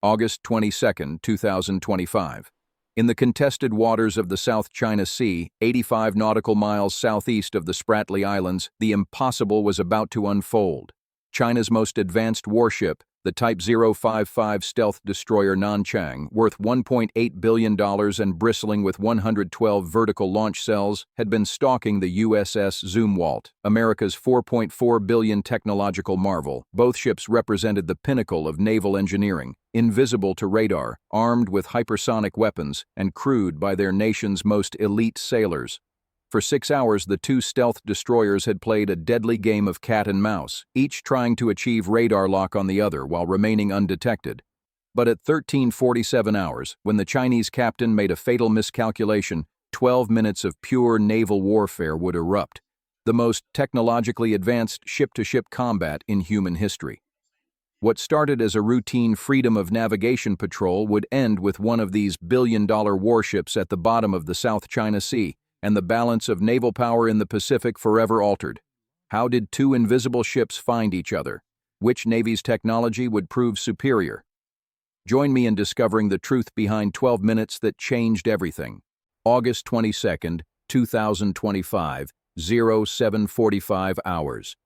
August 22, 2025. In the contested waters of the South China Sea, 85 nautical miles southeast of the Spratly Islands, the impossible was about to unfold. China's most advanced warship, the Type 055 stealth destroyer Nanchang, worth $1.8 billion and bristling with 112 vertical launch cells, had been stalking the USS Zumwalt, America's $4.4 billion technological marvel. Both ships represented the pinnacle of naval engineering, invisible to radar, armed with hypersonic weapons, and crewed by their nation's most elite sailors. For 6 hours, the two stealth destroyers had played a deadly game of cat and mouse, each trying to achieve radar lock on the other while remaining undetected. But at 13:47 hours, when the Chinese captain made a fatal miscalculation, 12 minutes of pure naval warfare would erupt, the most technologically advanced ship-to-ship combat in human history. What started as a routine freedom of navigation patrol would end with one of these billion-dollar warships at the bottom of the South China Sea, and the balance of naval power in the Pacific forever altered. How did two invisible ships find each other? Which Navy's technology would prove superior? Join me in discovering the truth behind 12 minutes that changed everything. August 22, 2025, 07:45 hours.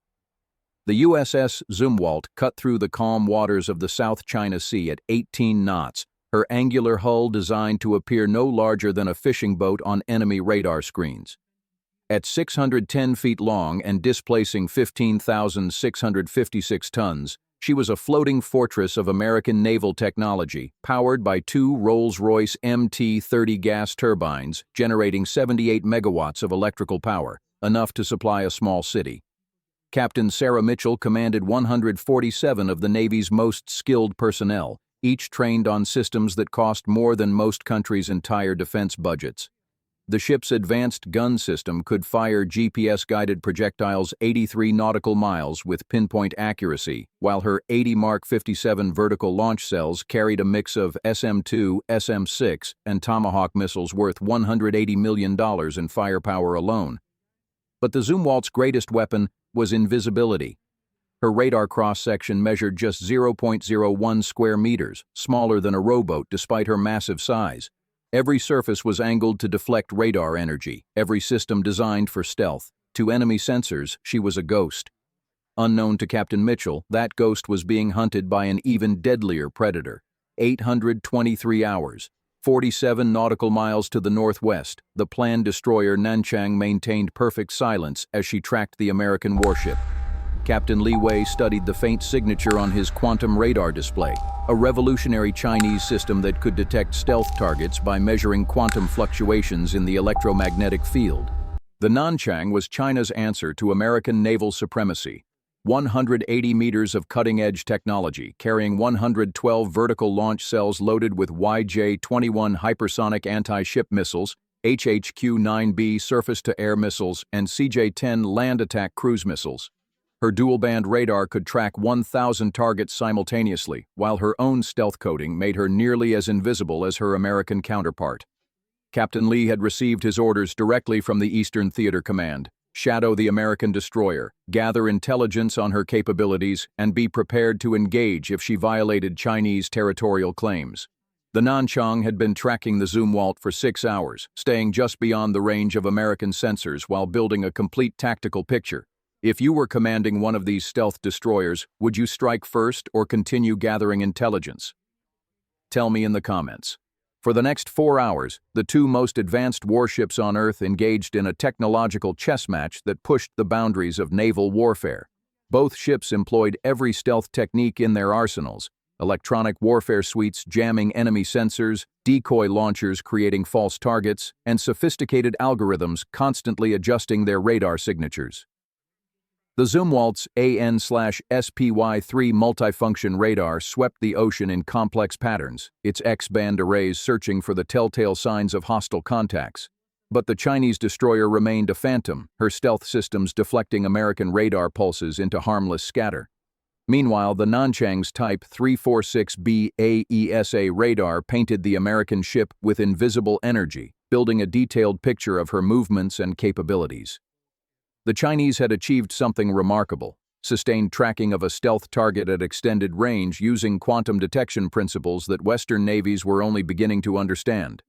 The USS Zumwalt cut through the calm waters of the South China Sea at 18 knots, her angular hull designed to appear no larger than a fishing boat on enemy radar screens. At 610 feet long and displacing 15,656 tons, she was a floating fortress of American naval technology, powered by two Rolls-Royce MT-30 gas turbines, generating 78 megawatts of electrical power, enough to supply a small city. Captain Sarah Mitchell commanded 147 of the Navy's most skilled personnel, each trained on systems that cost more than most countries' entire defense budgets. The ship's advanced gun system could fire GPS-guided projectiles 83 nautical miles with pinpoint accuracy, while her 80 Mark 57 vertical launch cells carried a mix of SM-2, SM-6, and Tomahawk missiles worth $180 million in firepower alone. But the Zumwalt's greatest weapon was invisibility. Her radar cross-section measured just 0.01 square meters, smaller than a rowboat despite her massive size. Every surface was angled to deflect radar energy, every system designed for stealth. To enemy sensors, she was a ghost. Unknown to Captain Mitchell, that ghost was being hunted by an even deadlier predator. 823 hours, 47 nautical miles to the northwest, the planned destroyer Nanchang maintained perfect silence as she tracked the American warship. Captain Li Wei studied the faint signature on his quantum radar display, a revolutionary Chinese system that could detect stealth targets by measuring quantum fluctuations in the electromagnetic field. The Nanchang was China's answer to American naval supremacy. 180 meters of cutting-edge technology, carrying 112 vertical launch cells loaded with YJ-21 hypersonic anti-ship missiles, HHQ-9B surface-to-air missiles, and CJ-10 land attack cruise missiles. Her dual-band radar could track 1,000 targets simultaneously, while her own stealth coating made her nearly as invisible as her American counterpart. Captain Lee had received his orders directly from the Eastern Theater Command: shadow the American destroyer, gather intelligence on her capabilities, and be prepared to engage if she violated Chinese territorial claims. The Nanchang had been tracking the Zumwalt for 6 hours, staying just beyond the range of American sensors while building a complete tactical picture. If you were commanding one of these stealth destroyers, would you strike first or continue gathering intelligence? Tell me in the comments. For the next 4 hours, the two most advanced warships on Earth engaged in a technological chess match that pushed the boundaries of naval warfare. Both ships employed every stealth technique in their arsenals: electronic warfare suites jamming enemy sensors, decoy launchers creating false targets, and sophisticated algorithms constantly adjusting their radar signatures. The Zumwalt's AN/SPY-3 multifunction radar swept the ocean in complex patterns, its X-band arrays searching for the telltale signs of hostile contacts. But the Chinese destroyer remained a phantom, her stealth systems deflecting American radar pulses into harmless scatter. Meanwhile, the Nanchang's Type 346B AESA radar painted the American ship with invisible energy, building a detailed picture of her movements and capabilities. The Chinese had achieved something remarkable. sustained tracking of a stealth target at extended range using quantum detection principles that Western navies were only beginning to understand.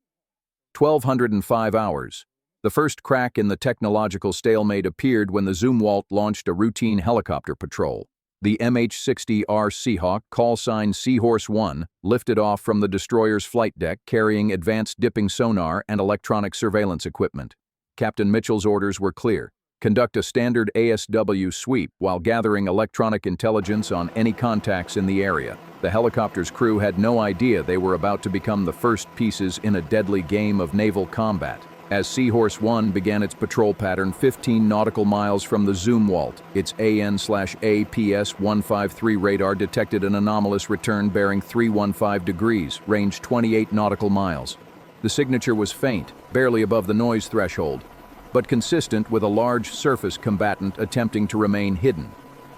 1,205 hours. The first crack in the technological stalemate appeared when the Zumwalt launched a routine helicopter patrol. The MH-60R Seahawk, call sign Seahorse 1, lifted off from the destroyer's flight deck carrying advanced dipping sonar and electronic surveillance equipment. Captain Mitchell's orders were clear. Conduct a standard ASW sweep while gathering electronic intelligence on any contacts in the area. The helicopter's crew had no idea they were about to become the first pieces in a deadly game of naval combat. As Seahorse 1 began its patrol pattern 15 nautical miles from the Zumwalt, its AN/APS-153 radar detected an anomalous return bearing 315 degrees, range 28 nautical miles. The signature was faint, barely above the noise threshold, but consistent with a large surface combatant attempting to remain hidden.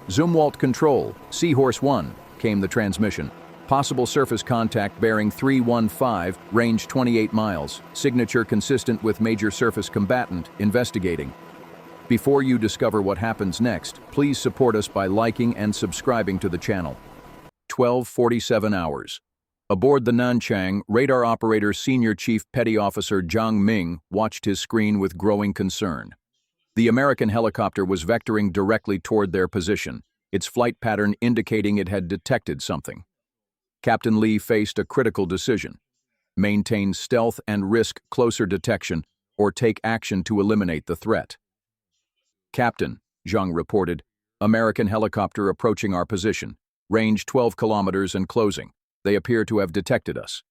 Zumwalt Control, Seahorse 1, came the transmission. Possible surface contact bearing 315, range 28 miles, signature consistent with major surface combatant, investigating. Before you discover what happens next, please support us by liking and subscribing to the channel. 12:47 hours. Aboard the Nanchang, radar operator Senior Chief Petty Officer Zhang Ming watched his screen with growing concern. The American helicopter was vectoring directly toward their position, its flight pattern indicating it had detected something. Captain Lee faced a critical decision: maintain stealth and risk closer detection, or take action to eliminate the threat. "Captain," Zhang reported, "American helicopter approaching our position. Range 12 kilometers and closing. They appear to have detected us."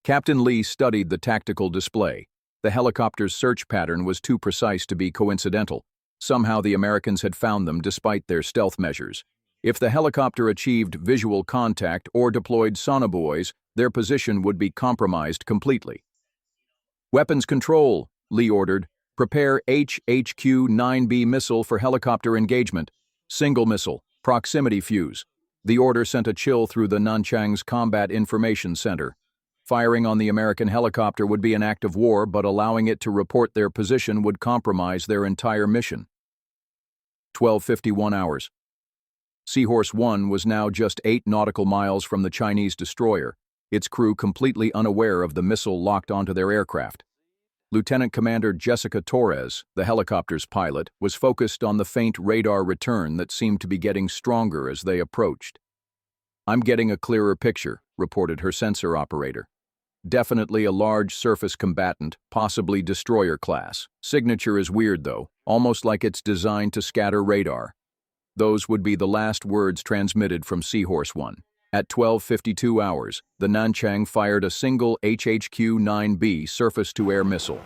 Captain Lee studied the tactical display. The helicopter's search pattern was too precise to be coincidental. Somehow the Americans had found them despite their stealth measures. If the helicopter achieved visual contact or deployed sonobuoys, their position would be compromised completely. "Weapons control," Lee ordered. "Prepare HHQ-9B missile for helicopter engagement. Single missile, proximity fuse." The order sent a chill through the Nanchang's Combat Information Center. Firing on the American helicopter would be an act of war, but allowing it to report their position would compromise their entire mission. 12:51 hours. Seahorse 1 was now just 8 nautical miles from the Chinese destroyer, its crew completely unaware of the missile locked onto their aircraft. Lieutenant Commander Jessica Torres, the helicopter's pilot, was focused on the faint radar return that seemed to be getting stronger as they approached. "I'm getting a clearer picture," reported her sensor operator. "Definitely a large surface combatant, possibly destroyer class. Signature is weird though, almost like it's designed to scatter radar." Those would be the last words transmitted from Seahorse 1. At 12:52 hours, the Nanchang fired a single HHQ-9B surface-to-air missile.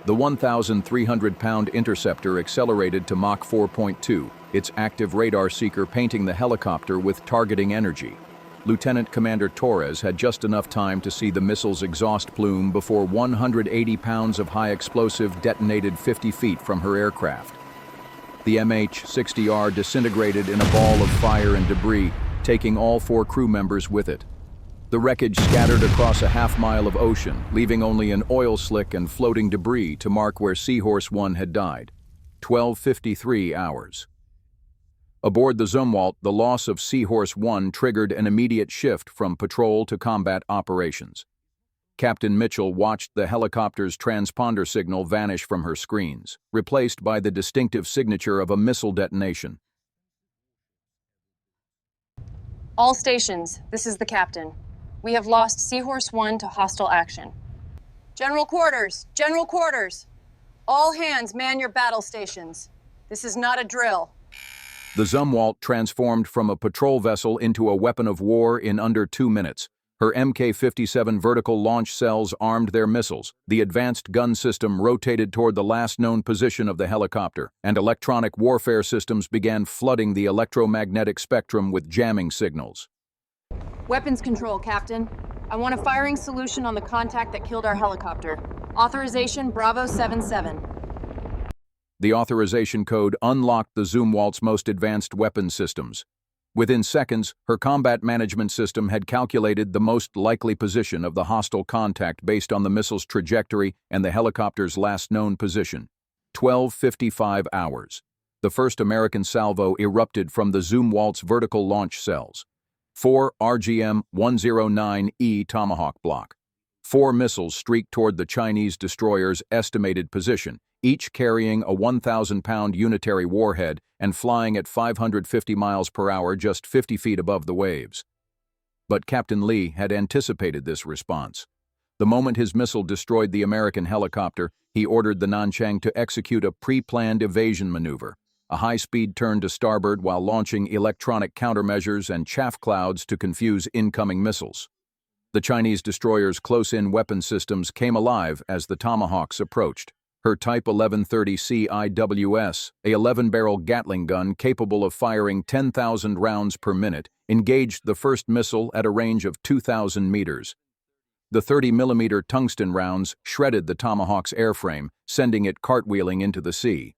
The 1,300-pound interceptor accelerated to Mach 4.2, its active radar seeker painting the helicopter with targeting energy. Lieutenant Commander Torres had just enough time to see the missile's exhaust plume before 180 pounds of high explosive detonated 50 feet from her aircraft. The MH-60R disintegrated in a ball of fire and debris, taking all 4 crew members with it. The wreckage scattered across a half-mile of ocean, leaving only an oil slick and floating debris to mark where Seahorse 1 had died. 12:53 hours. Aboard the Zumwalt, the loss of Seahorse 1 triggered an immediate shift from patrol to combat operations. Captain Mitchell watched the helicopter's transponder signal vanish from her screens, replaced by the distinctive signature of a missile detonation. "All stations, this is the captain. We have lost Seahorse 1 to hostile action. General quarters! General quarters! All hands man your battle stations. This is not a drill." The Zumwalt transformed from a patrol vessel into a weapon of war in under 2 minutes. Her Mk-57 vertical launch cells armed their missiles. The advanced gun system rotated toward the last known position of the helicopter, and electronic warfare systems began flooding the electromagnetic spectrum with jamming signals. "Weapons control, Captain. I want a firing solution on the contact that killed our helicopter. Authorization Bravo 77. The authorization code unlocked the Zumwalt's most advanced weapon systems. Within seconds, her combat management system had calculated the most likely position of the hostile contact based on the missile's trajectory and the helicopter's last known position. 12:55 hours. The first American salvo erupted from the Zumwalt's vertical launch cells. 4 RGM-109E Tomahawk block. 4 missiles streaked toward the Chinese destroyer's estimated position, each carrying a 1,000-pound unitary warhead and flying at 550 miles per hour just 50 feet above the waves. But Captain Lee had anticipated this response. The moment his missile destroyed the American helicopter, he ordered the Nanchang to execute a pre-planned evasion maneuver, a high-speed turn to starboard while launching electronic countermeasures and chaff clouds to confuse incoming missiles. The Chinese destroyer's close-in weapon systems came alive as the Tomahawks approached. Her Type 1130 CIWS, a 11-barrel Gatling gun capable of firing 10,000 rounds per minute, engaged the first missile at a range of 2,000 meters. The 30mm tungsten rounds shredded the Tomahawk's airframe, sending it cartwheeling into the sea.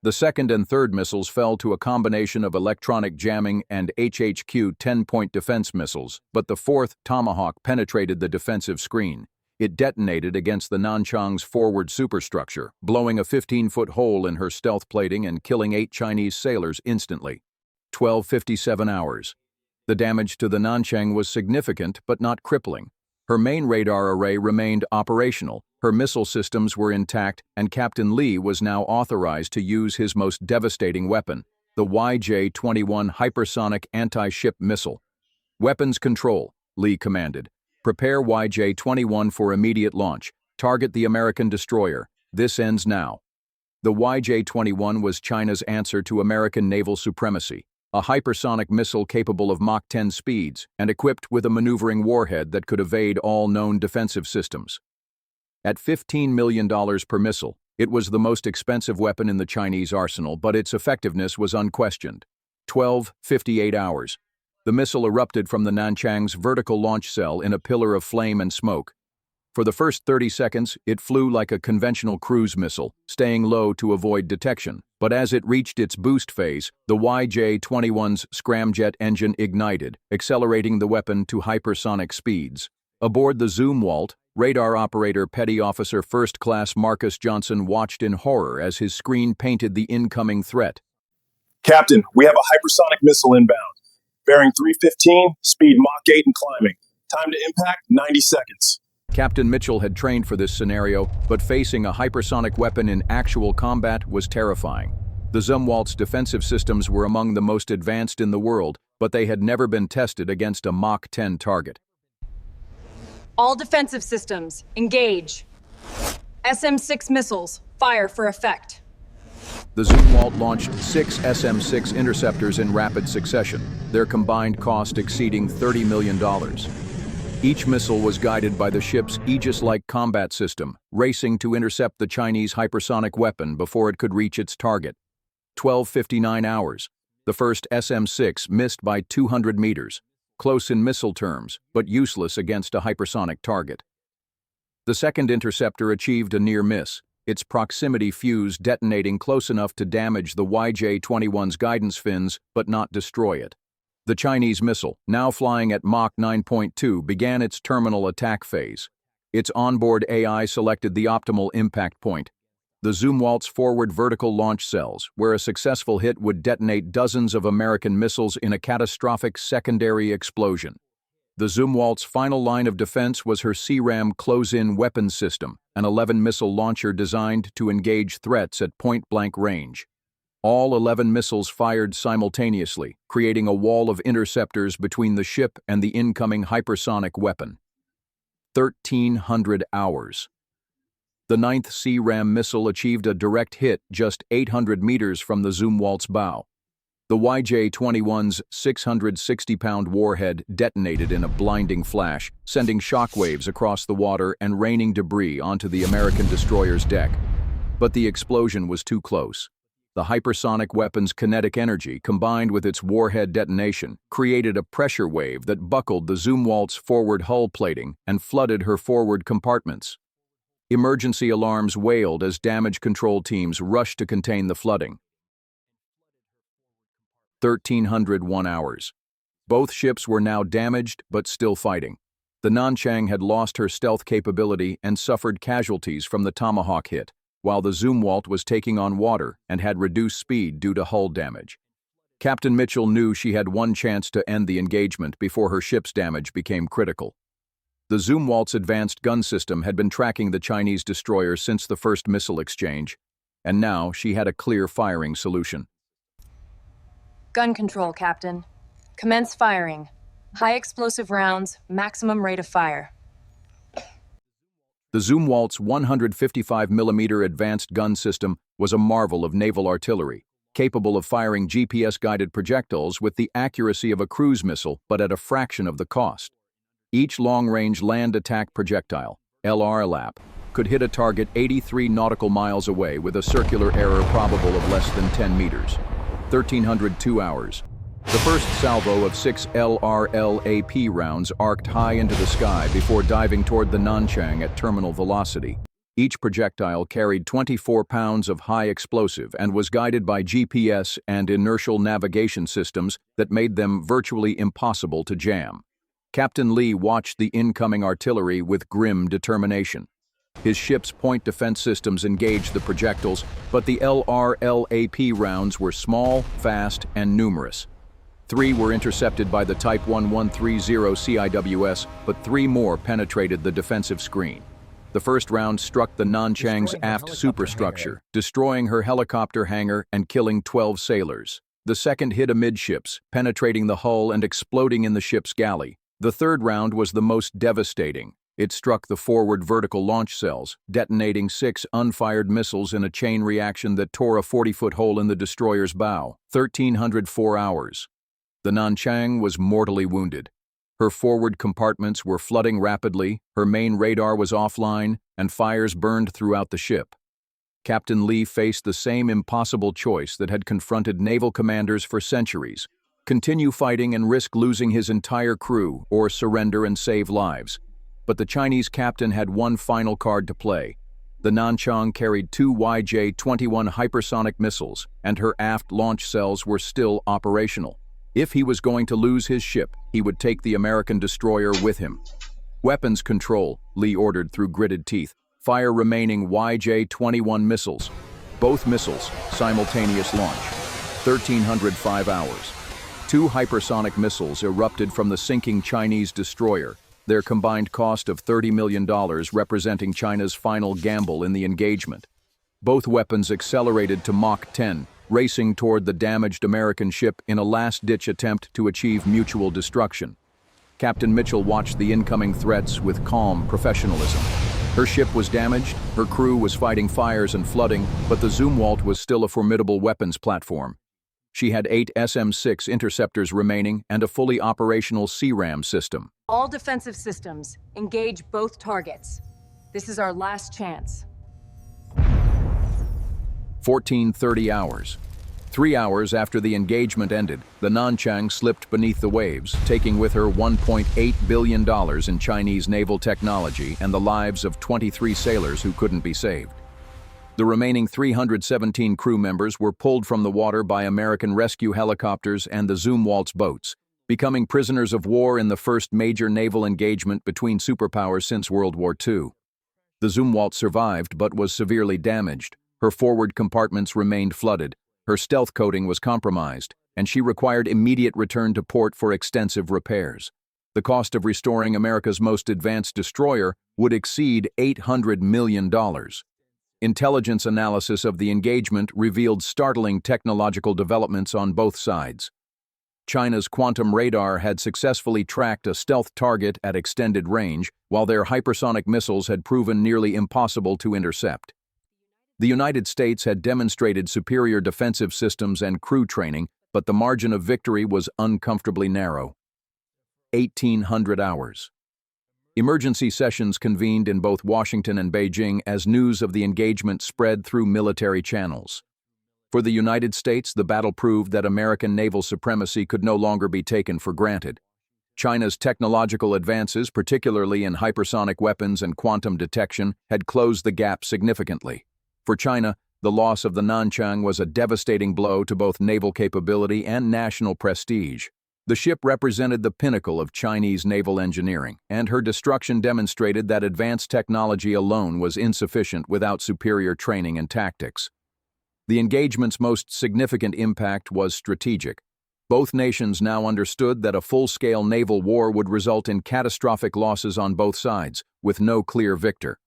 The second and third missiles fell to a combination of electronic jamming and HHQ 10-point defense missiles, but the fourth Tomahawk penetrated the defensive screen. It detonated against the Nanchang's forward superstructure, blowing a 15-foot hole in her stealth plating and killing 8 Chinese sailors instantly. 12:57 hours. The damage to the Nanchang was significant but not crippling. Her main radar array remained operational, her missile systems were intact, and Captain Lee was now authorized to use his most devastating weapon, the YJ-21 hypersonic anti-ship missile. Weapons control, Lee commanded. Prepare YJ-21 for immediate launch. Target the American destroyer. This ends now. The YJ-21 was China's answer to American naval supremacy, a hypersonic missile capable of Mach 10 speeds and equipped with a maneuvering warhead that could evade all known defensive systems. At $15 million per missile, it was the most expensive weapon in the Chinese arsenal, but its effectiveness was unquestioned. 12:58 hours. The missile erupted from the Nanchang's vertical launch cell in a pillar of flame and smoke. For the first 30 seconds, it flew like a conventional cruise missile, staying low to avoid detection. But as it reached its boost phase, the YJ-21's scramjet engine ignited, accelerating the weapon to hypersonic speeds. Aboard the Zumwalt, radar operator Petty Officer First Class Marcus Johnson watched in horror as his screen painted the incoming threat. Captain, we have a hypersonic missile inbound. Bearing 315, speed Mach 8 and climbing. Time to impact, 90 seconds. Captain Mitchell had trained for this scenario, but facing a hypersonic weapon in actual combat was terrifying. The Zumwalt's defensive systems were among the most advanced in the world, but they had never been tested against a Mach 10 target. All defensive systems, engage. SM-6 missiles, fire for effect. The Zumwalt launched 6 SM-6 interceptors in rapid succession, their combined cost exceeding $30 million. Each missile was guided by the ship's Aegis-like combat system, racing to intercept the Chinese hypersonic weapon before it could reach its target. 12:59 hours. The first SM-6 missed by 200 meters, close in missile terms, but useless against a hypersonic target. The second interceptor achieved a near miss, its proximity fuse detonating close enough to damage the YJ-21's guidance fins but not destroy it. The Chinese missile, now flying at Mach 9.2, began its terminal attack phase. Its onboard AI selected the optimal impact point, the Zumwalt's forward vertical launch cells, where a successful hit would detonate dozens of American missiles in a catastrophic secondary explosion. The Zumwalt's final line of defense was her SeaRAM close-in weapons system, an 11-missile launcher designed to engage threats at point-blank range. All 11 missiles fired simultaneously, creating a wall of interceptors between the ship and the incoming hypersonic weapon. 1,300 hours. The 9th SeaRAM missile achieved a direct hit just 800 meters from the Zumwalt's bow. The YJ-21's 660-pound warhead detonated in a blinding flash, sending shockwaves across the water and raining debris onto the American destroyer's deck. But the explosion was too close. The hypersonic weapon's kinetic energy, combined with its warhead detonation, created a pressure wave that buckled the Zumwalt's forward hull plating and flooded her forward compartments. Emergency alarms wailed as damage control teams rushed to contain the flooding. 1,301 hours. Both ships were now damaged but still fighting. The Nanchang had lost her stealth capability and suffered casualties from the Tomahawk hit. while the Zumwalt was taking on water and had reduced speed due to hull damage. Captain Mitchell knew she had one chance to end the engagement before her ship's damage became critical. The Zumwalt's advanced gun system had been tracking the Chinese destroyer since the first missile exchange, and now she had a clear firing solution. Gun control, Captain. Commence firing. High explosive rounds, maximum rate of fire. The Zumwalt's 155mm advanced gun system was a marvel of naval artillery, capable of firing GPS-guided projectiles with the accuracy of a cruise missile but at a fraction of the cost. Each long-range land attack projectile, LRLAP, could hit a target 83 nautical miles away with a circular error probable of less than 10 meters. 1,302 hours. The first salvo of 6 LRLAP rounds arced high into the sky before diving toward the Nanchang at terminal velocity. Each projectile carried 24 pounds of high explosive and was guided by GPS and inertial navigation systems that made them virtually impossible to jam. Captain Lee watched the incoming artillery with grim determination. His ship's point defense systems engaged the projectiles, but the LRLAP rounds were small, fast, and numerous. 3 were intercepted by the Type 1130 CIWS, but 3 more penetrated the defensive screen. The first round struck the Nanchang's aft superstructure, destroying her helicopter hangar and killing 12 sailors. The second hit amidships, penetrating the hull and exploding in the ship's galley. The third round was the most devastating. It struck the forward vertical launch cells, detonating 6 unfired missiles in a chain reaction that tore a 40-foot hole in the destroyer's bow. 1,304 hours. The Nanchang was mortally wounded. Her forward compartments were flooding rapidly, her main radar was offline, and fires burned throughout the ship. Captain Lee faced the same impossible choice that had confronted naval commanders for centuries: continue fighting and risk losing his entire crew, or surrender and save lives. But the Chinese captain had one final card to play. The Nanchang carried 2 YJ-21 hypersonic missiles, and her aft launch cells were still operational. If he was going to lose his ship, he would take the American destroyer with him. Weapons control, Lee ordered through gritted teeth. Fire remaining YJ-21 missiles. Both missiles, simultaneous launch. 1,305 hours. 2 hypersonic missiles erupted from the sinking Chinese destroyer, their combined cost of $30 million representing China's final gamble in the engagement. Both weapons accelerated to Mach 10, racing toward the damaged American ship in a last-ditch attempt to achieve mutual destruction. Captain Mitchell watched the incoming threats with calm professionalism. Her ship was damaged, her crew was fighting fires and flooding, but the Zumwalt was still a formidable weapons platform. She had 8 SM-6 interceptors remaining and a fully operational SeaRAM system. All defensive systems, engage both targets. This is our last chance. 1,430 hours. 3 hours after the engagement ended, the Nanchang slipped beneath the waves, taking with her $1.8 billion in Chinese naval technology and the lives of 23 sailors who couldn't be saved. The remaining 317 crew members were pulled from the water by American rescue helicopters and the Zumwalt's boats, becoming prisoners of war in the first major naval engagement between superpowers since World War II. The Zumwalt survived but was severely damaged. Her forward compartments remained flooded, her stealth coating was compromised, and she required immediate return to port for extensive repairs. The cost of restoring America's most advanced destroyer would exceed $800 million. Intelligence analysis of the engagement revealed startling technological developments on both sides. China's quantum radar had successfully tracked a stealth target at extended range, while their hypersonic missiles had proven nearly impossible to intercept. The United States had demonstrated superior defensive systems and crew training, but the margin of victory was uncomfortably narrow. 1,800 hours. Emergency sessions convened in both Washington and Beijing as news of the engagement spread through military channels. For the United States, the battle proved that American naval supremacy could no longer be taken for granted. China's technological advances, particularly in hypersonic weapons and quantum detection, had closed the gap significantly. For China, the loss of the Nanchang was a devastating blow to both naval capability and national prestige. The ship represented the pinnacle of Chinese naval engineering, and her destruction demonstrated that advanced technology alone was insufficient without superior training and tactics. The engagement's most significant impact was strategic. Both nations now understood that a full-scale naval war would result in catastrophic losses on both sides, with no clear victor.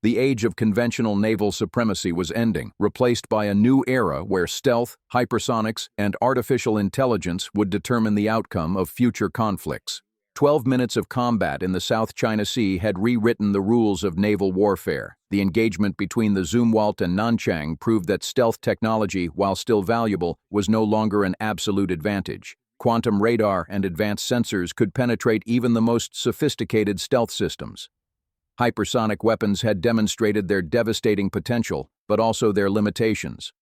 The age of conventional naval supremacy was ending, replaced by a new era where stealth, hypersonics, and artificial intelligence would determine the outcome of future conflicts. 12 minutes of combat in the South China Sea had rewritten the rules of naval warfare. The engagement between the Zumwalt and Nanchang proved that stealth technology, while still valuable, was no longer an absolute advantage. Quantum radar and advanced sensors could penetrate even the most sophisticated stealth systems. Hypersonic weapons had demonstrated their devastating potential, but also their limitations.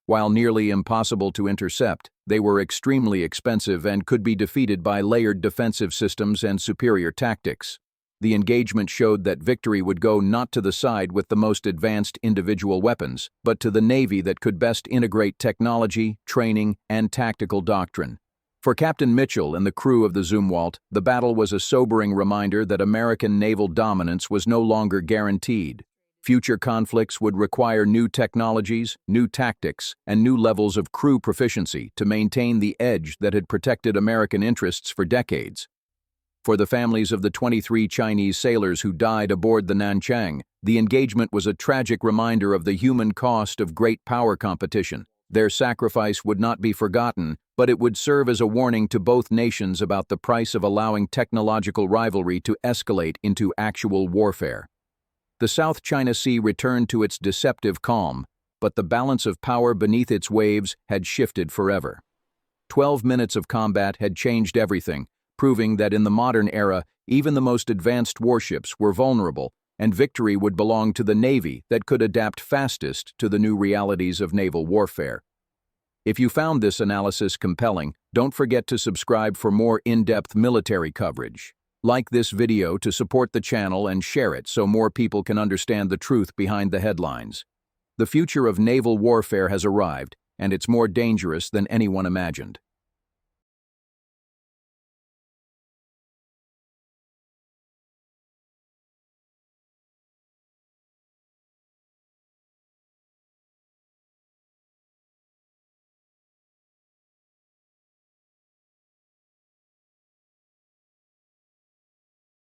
While nearly impossible to intercept, they were extremely expensive and could be defeated by layered defensive systems and superior tactics. The engagement showed that victory would go not to the side with the most advanced individual weapons, but to the Navy that could best integrate technology, training, and tactical doctrine. For Captain Mitchell and the crew of the Zumwalt, the battle was a sobering reminder that American naval dominance was no longer guaranteed. Future conflicts would require new technologies, new tactics, and new levels of crew proficiency to maintain the edge that had protected American interests for decades. For the families of the 23 Chinese sailors who died aboard the Nanchang, the engagement was a tragic reminder of the human cost of great power competition. Their sacrifice would not be forgotten, but it would serve as a warning to both nations about the price of allowing technological rivalry to escalate into actual warfare. The South China Sea returned to its deceptive calm, but the balance of power beneath its waves had shifted forever. 12 minutes of combat had changed everything, proving that in the modern era, even the most advanced warships were vulnerable, and victory would belong to the Navy that could adapt fastest to the new realities of naval warfare. If you found this analysis compelling, don't forget to subscribe for more in-depth military coverage. Like this video to support the channel and share it so more people can understand the truth behind the headlines. The future of naval warfare has arrived, and it's more dangerous than anyone imagined.